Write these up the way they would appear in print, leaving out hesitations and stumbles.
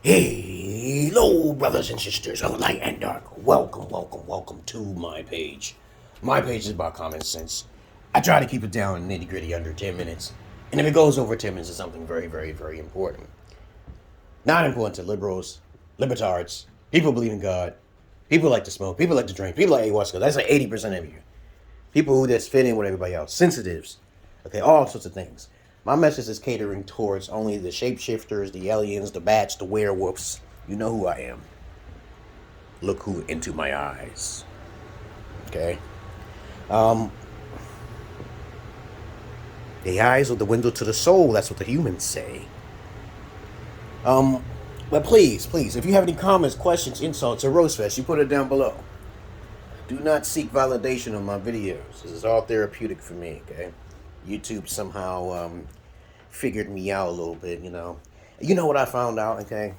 Hello, brothers and sisters of light and dark. Welcome to my page. My page is about common sense. I try to keep it down nitty gritty under 10 minutes. And if it goes over 10 minutes, it's something very, very, very important. Not important to liberals, libertards, people who believe in God, people who like to smoke, people who like to drink, people like ayahuasca. That's like 80% of you. People who just fit in with everybody else. Sensitives. Okay, all sorts of things. My message is catering towards only the shapeshifters, the aliens, the bats, the werewolves. You know who I am. Look who into my eyes. Okay? The eyes are the window to the soul. That's what the humans say. But please, if you have any comments, questions, insults, or roast fest, you put it down below. Do not seek validation on my videos. This is all therapeutic for me, okay? YouTube somehow figured me out a little bit, you know. You know what I found out, okay?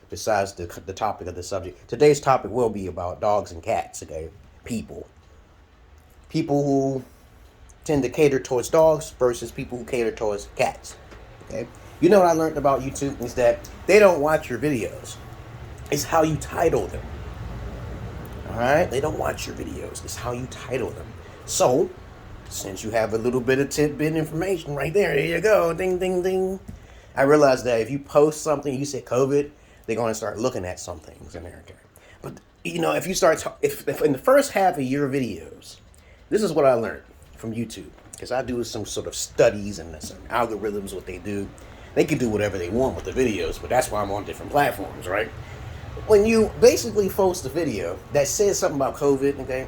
Besides the topic of the subject. Today's topic will be about dogs and cats, okay? People who tend to cater towards dogs versus people who cater towards cats, okay? You know what I learned about YouTube is that they don't watch your videos. It's how you title them. Alright? They don't watch your videos. It's how you title them. So, since you have a little bit of tidbit information right there you go. Ding, ding, ding. I realized that if you post something, you say COVID, they're going to start looking at some things in there. But, you know, if you start, if in the first half of your videos, this is what I learned from YouTube. Because I do some sort of studies and some algorithms, what they do. They can do whatever they want with the videos, but that's why I'm on different platforms, right? When you basically post a video that says something about COVID, okay,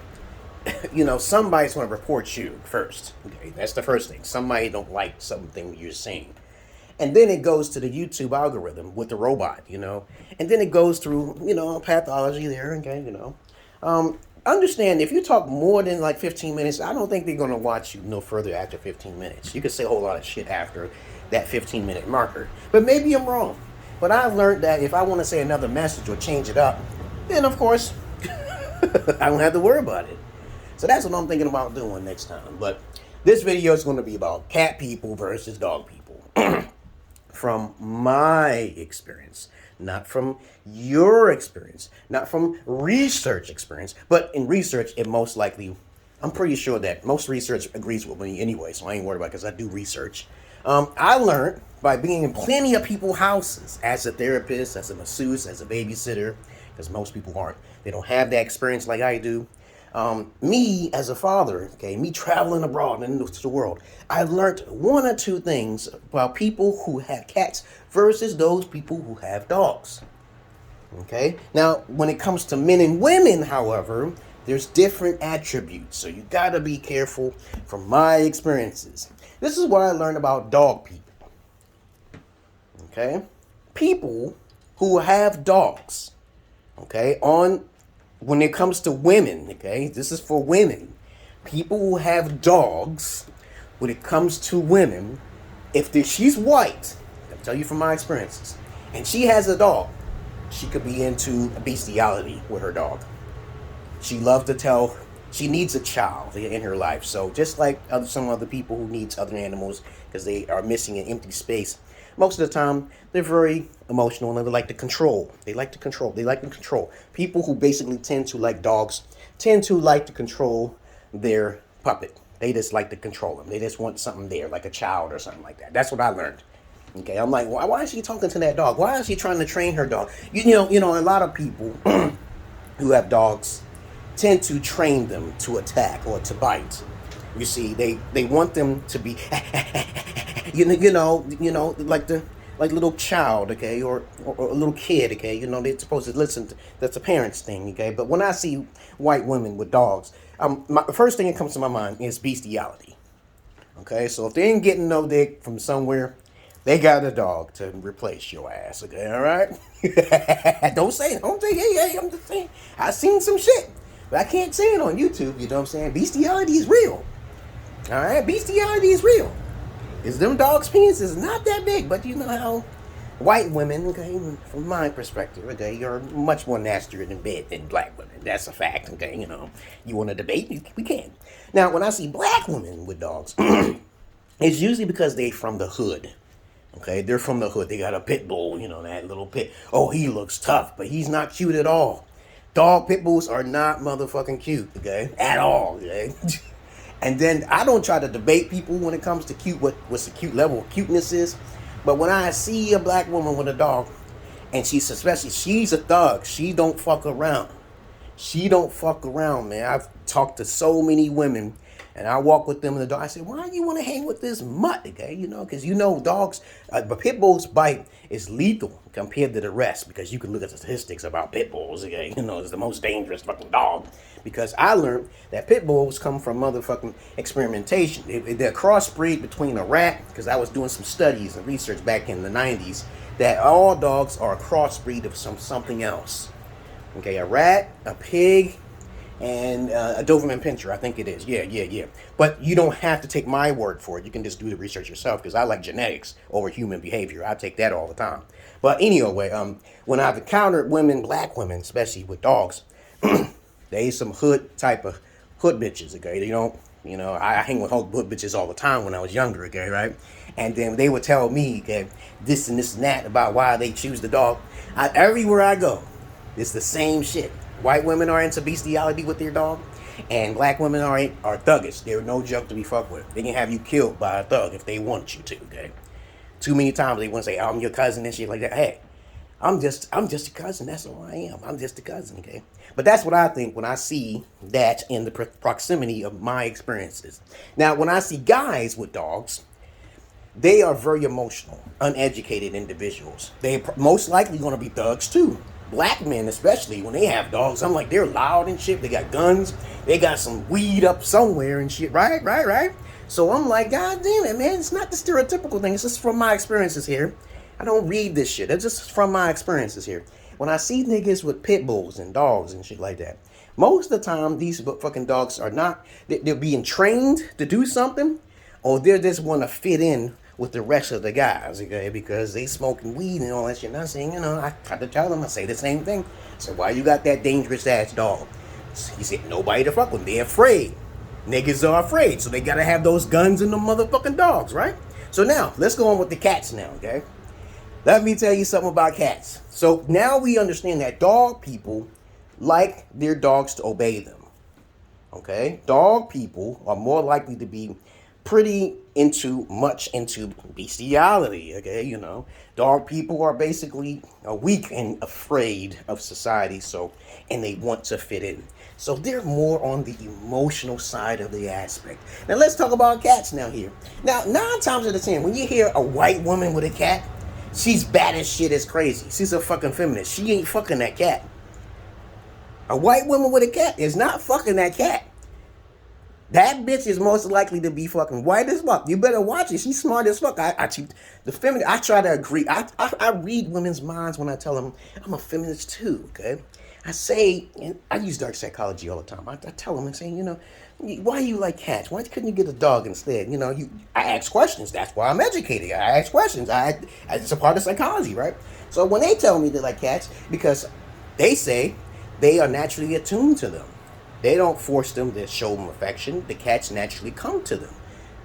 you know, somebody's going to report you first. Okay, that's the first thing. Somebody don't like something you're saying. And then it goes to the YouTube algorithm with the robot, you know. And then it goes through, you know, pathology there, okay, you know. Understand, if you talk more than like 15 minutes, I don't think they're going to watch you no further after 15 minutes. You can say a whole lot of shit after that 15-minute marker. But maybe I'm wrong. But I've learned that if I want to say another message or change it up, then of course, I don't have to worry about it. So that's what I'm thinking about doing next time. But this video is going to be about cat people versus dog people. From my experience. Not from your experience. Not from research experience. But in research, it most likely, I'm pretty sure that most research agrees with me anyway. So I ain't worried about it because I do research. I learned by being in plenty of people's houses as a therapist, as a masseuse, as a babysitter. Because most people aren't. They don't have that experience like I do. Me as a father, okay, me traveling abroad into the world, I've learned one or two things about people who have cats versus those people who have dogs. Okay, now when it comes to men and women, however, there's different attributes, so you gotta be careful from my experiences. This is what I learned about dog people. Okay, people who have dogs, okay, when it comes to women, okay, this is for women. People who have dogs, when it comes to women, if she's white, I'll tell you from my experiences, and she has a dog, she could be into bestiality with her dog. She loves to tell, she needs a child in her life. So just like some other people who needs other animals because they are missing an empty space, most of the time, they're very emotional and they like to control. They like to control. People who basically tend to like dogs tend to like to control their puppet. They just like to control them. They just want something there, like a child or something like that. That's what I learned. Okay, I'm like, why is she talking to that dog? Why is she trying to train her dog? You know, a lot of people who have dogs tend to train them to attack or to bite. You see, they want them to be, you know, like little child, okay, or a little kid, okay. You know, they're supposed to listen. That's a parent's thing, okay. But when I see white women with dogs, the first thing that comes to my mind is bestiality. Okay, so if they ain't getting no dick from somewhere, they got a dog to replace your ass, okay, all right? Don't say, hey, I'm just saying, I seen some shit, but I can't say it on YouTube, you know what I'm saying? Bestiality is real, all right? Bestiality is real. Is them dogs' penis is not that big, but you know how white women, okay, from my perspective, okay, you're much more nastier in bed than black women. That's a fact, okay, you know. You want to debate? We can. Now, when I see black women with dogs, it's usually because they from the hood, Okay, they're from the hood. They got a pit bull, you know, that little pit. Oh, he looks tough, but he's not cute at all. Dog pit bulls are not motherfucking cute, okay? At all, okay? And then I don't try to debate people when it comes to cute, what's the cute level of cuteness is. But when I see a black woman with a dog, and she's a thug, she don't fuck around. She don't fuck around, man. I've talked to so many women, and I walk with them in the dog. I say, why do you want to hang with this mutt, okay? You know, because you know dogs, but pit bulls bite is lethal compared to the rest, because you can look at the statistics about pit bulls, okay? You know, it's the most dangerous fucking dog. Because I learned that pit bulls come from motherfucking experimentation. They're a crossbreed between a rat, because I was doing some studies and research back in the 90s, that all dogs are a crossbreed of something else. Okay, a rat, a pig, and a Doberman Pinscher, I think it is. Yeah. But you don't have to take my word for it. You can just do the research yourself, because I like genetics over human behavior. I take that all the time. But anyway, when I've encountered women, black women, especially with dogs, they some hood type of hood bitches, okay? They don't, you know, I hang with hood bitches all the time when I was younger, okay, right? And then they would tell me, okay, this and that about why they choose the dog. Everywhere I go, it's the same shit. White women are into bestiality with their dog, and black women are thuggish. They're no joke to be fucked with. They can have you killed by a thug if they want you to, okay? Too many times they want to say, I'm your cousin and shit like that. Hey, I'm just a cousin. That's all I am. I'm just a cousin, okay? But that's what I think when I see that in the proximity of my experiences. Now, when I see guys with dogs, they are very emotional, uneducated individuals. They're most likely going to be thugs too. Black men, especially when they have dogs, I'm like, they're loud and shit. They got guns. They got some weed up somewhere and shit. Right. So I'm like, God damn it, man. It's not the stereotypical thing. It's just from my experiences here. I don't read this shit. It's just from my experiences here. When I see niggas with pit bulls and dogs and shit like that, most of the time, these fucking dogs are not, they're being trained to do something, or they just want to fit in with the rest of the guys, okay, because they smoking weed and all that shit. And I'm saying, you know, I try to tell them, I say the same thing. So why you got that dangerous ass dog? He said, nobody to fuck with. They're afraid. Niggas are afraid, so they gotta have those guns and the motherfucking dogs, right? So now, let's go on with the cats now, okay? Let me tell you something about cats. So now we understand that dog people like their dogs to obey them, okay? Dog people are more likely to be pretty much into bestiality, okay? You know, dog people are basically weak and afraid of society, so, and they want to fit in. So they're more on the emotional side of the aspect. Now let's talk about cats now here. Now, 9 times out of 10, when you hear a white woman with a cat, she's bad as shit as crazy. She's a fucking feminist. She ain't fucking that cat. A white woman with a cat is not fucking that cat. That bitch is most likely to be fucking white as fuck. You better watch it. She's smart as fuck. I try to agree. I read women's minds when I tell them I'm a feminist too, okay? I say, and I use dark psychology all the time. I tell them and say, you know, why you like cats? Why couldn't you get a dog instead? You know, I ask questions. That's why I'm educated. I ask questions. It's a part of psychology, right? So when they tell me they like cats, because they say they are naturally attuned to them. They don't force them to show them affection. The cats naturally come to them.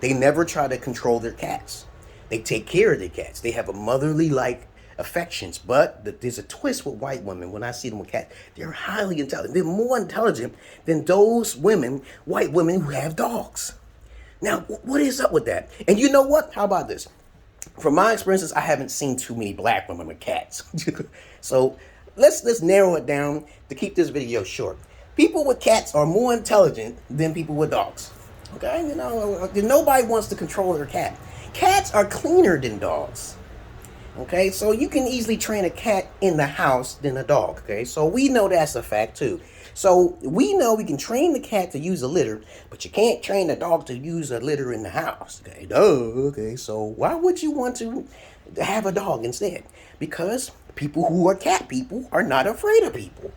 They never try to control their cats. They take care of their cats. They have a motherly-like affections. But there's a twist with white women. When I see them with cats, they're highly intelligent. They're more intelligent than those women, white women who have dogs. Now, what is up with that? And you know what? How about this? From my experiences, I haven't seen too many black women with cats. So let's narrow it down to keep this video short. People with cats are more intelligent than people with dogs. Okay? You know, nobody wants to control their cat. Cats are cleaner than dogs. Okay? So you can easily train a cat in the house than a dog. Okay? So we know that's a fact too. So we know we can train the cat to use a litter, but you can't train the dog to use a litter in the house. Okay? Okay? So why would you want to have a dog instead? Because people who are cat people are not afraid of people.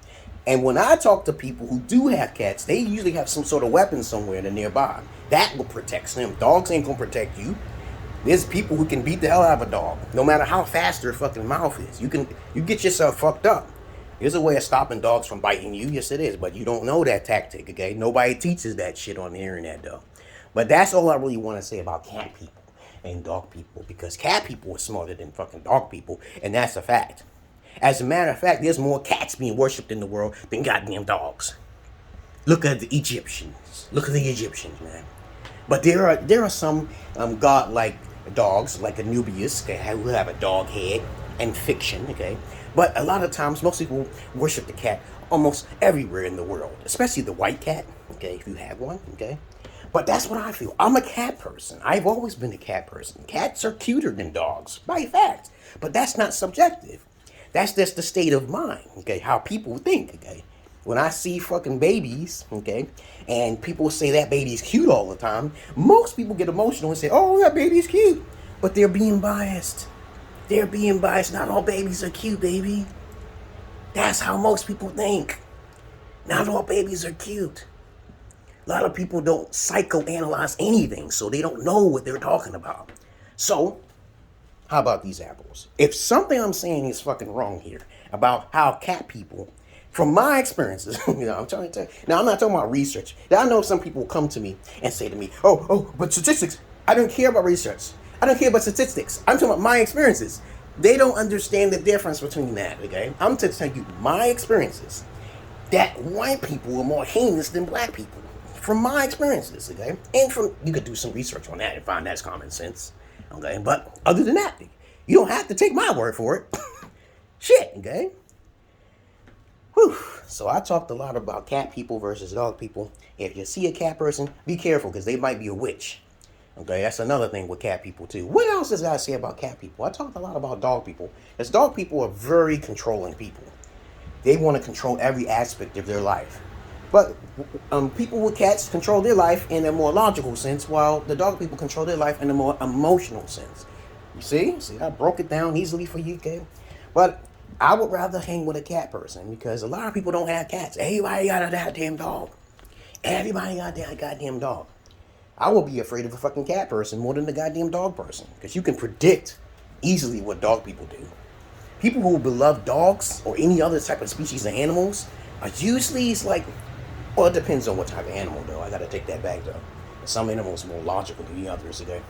And when I talk to people who do have cats, they usually have some sort of weapon somewhere nearby. That will protect them. Dogs ain't gonna protect you. There's people who can beat the hell out of a dog, no matter how fast their fucking mouth is. You get yourself fucked up. There's a way of stopping dogs from biting you. Yes, it is. But you don't know that tactic, okay? Nobody teaches that shit on the internet, though. But that's all I really want to say about cat people. and dog people, because cat people are smarter than fucking dog people, and that's a fact. As a matter of fact, there's more cats being worshipped in the world than goddamn dogs. Look at the Egyptians. Look at the Egyptians, man. But there are some godlike dogs, like Anubius, okay, who have a dog head, and fiction, okay. But a lot of times, most people worship the cat almost everywhere in the world, especially the white cat, okay, if you have one, okay. But that's what I feel. I'm a cat person. I've always been a cat person. Cats are cuter than dogs, by fact. But that's not subjective. That's just the state of mind, okay, how people think, okay. When I see fucking babies, okay, and people say that baby's cute all the time, most people get emotional and say, oh, that baby's cute. But they're being biased. They're being biased. Not all babies are cute, baby. That's how most people think. Not all babies are cute. A lot of people don't psychoanalyze anything, so they don't know what they're talking about. So, how about these apples? If something I'm saying is fucking wrong here about how cat people, from my experiences, I'm trying to tell you. Now, I'm not talking about research. Now, I know some people will come to me and say to me, oh, but statistics. I don't care about research. I don't care about statistics. I'm talking about my experiences. They don't understand the difference between that, okay? I'm to tell you my experiences. That white people are more heinous than black people. From my experiences, okay? And you could do some research on that and find that's common sense, okay? But other than that, you don't have to take my word for it. Shit, okay? Whew. So I talked a lot about cat people versus dog people. If you see a cat person, be careful, because they might be a witch. Okay, that's another thing with cat people too. What else does I say about cat people? I talked a lot about dog people. Because dog people are very controlling people. They want to control every aspect of their life. But people with cats control their life in a more logical sense, while the dog people control their life in a more emotional sense. You see? See, I broke it down easily for you, okay? But I would rather hang with a cat person, because a lot of people don't have cats. Everybody got a goddamn dog. Everybody got that goddamn dog. I will be afraid of a fucking cat person more than the goddamn dog person, because you can predict easily what dog people do. People who beloved dogs or any other type of species of animals are usually, it's like, well, it depends on what type of animal, though. I gotta take that back, though. Some animals are more logical than the others, okay?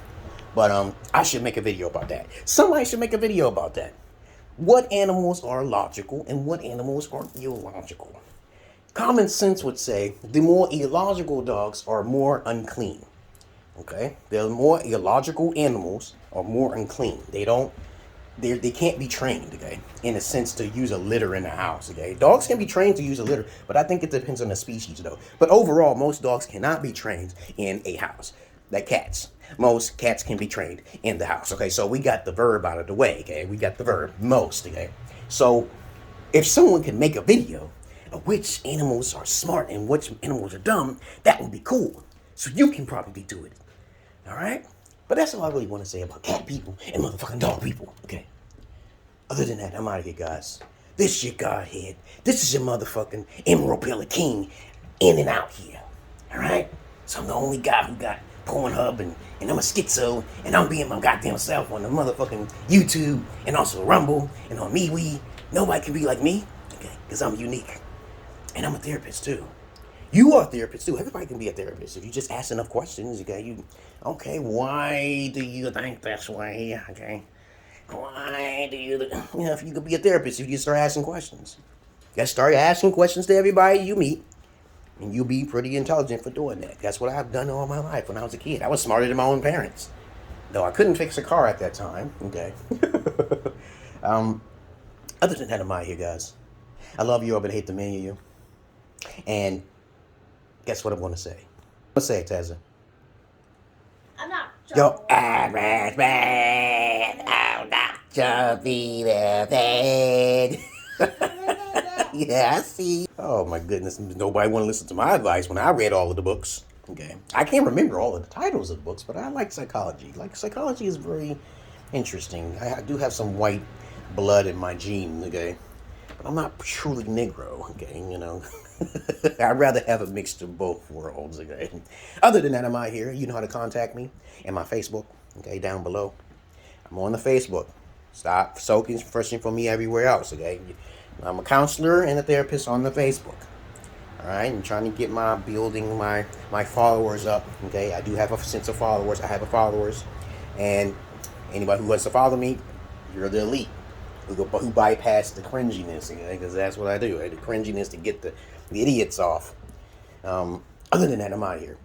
But I should make a video about that. Somebody should make a video about that. What animals are logical and what animals are illogical? Common sense would say the more illogical dogs are more unclean. Okay? The more illogical animals are more unclean. They can't be trained, okay, in a sense, to use a litter in the house, okay? Dogs can be trained to use a litter, but I think it depends on the species, though. But overall, most dogs cannot be trained in a house. Like cats. Most cats can be trained in the house, okay? So we got the verb out of the way, okay? We got the verb, most, okay? So if someone can make a video of which animals are smart and which animals are dumb, that would be cool. So you can probably do it, all right? But that's all I really want to say about cat people and motherfucking dog people, okay? Other than that, I'm out of here, guys. This is your Godhead. This is your motherfucking Emerald Pillar King, in and out here, all right? So I'm the only guy who got PORNHUB, and I'm a schizo, and I'm being my goddamn self on the motherfucking YouTube, and also Rumble, and on MeWe. Nobody can be like me, okay? Because I'm unique. And I'm a therapist, too. You are a therapist, too. Everybody can be a therapist. If you just ask enough questions, okay, why do you think this way? Okay, why do you, if you could be a therapist, if you start asking questions. You gotta start asking questions to everybody you meet, and you'll be pretty intelligent for doing that. That's what I've done all my life when I was a kid. I was smarter than my own parents. Though I couldn't fix a car at that time, okay? Other than that, I'm out here, guys. I love you, but I hate the many of you. And guess what I'm going to say? What's say, Tazza? I'm not sure. Yo Arse, man. I'm not sure be the bed. Yeah, I see. Oh my goodness, nobody want to listen to my advice when I read all of the books. Okay, I can't remember all of the titles of the books, but I like psychology. Like, psychology is very interesting. I do have some white blood in my genes, okay? But I'm not truly Negro, okay, you know? I'd rather have a mixture of both worlds, okay? Other than that, I'm out here. You know how to contact me and my Facebook, okay, down below. I'm on the Facebook. Stop soaking, searching for me everywhere else, okay? I'm a counselor and a therapist on the Facebook. All right, I'm trying to get building my followers up, okay? I do have a sense of followers. I have followers, And anybody who wants to follow me, you're the elite. Who bypass the cringiness, because that's what I do. The cringiness to get the idiots off. Other than that, I'm out of here.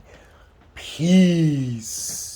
Peace.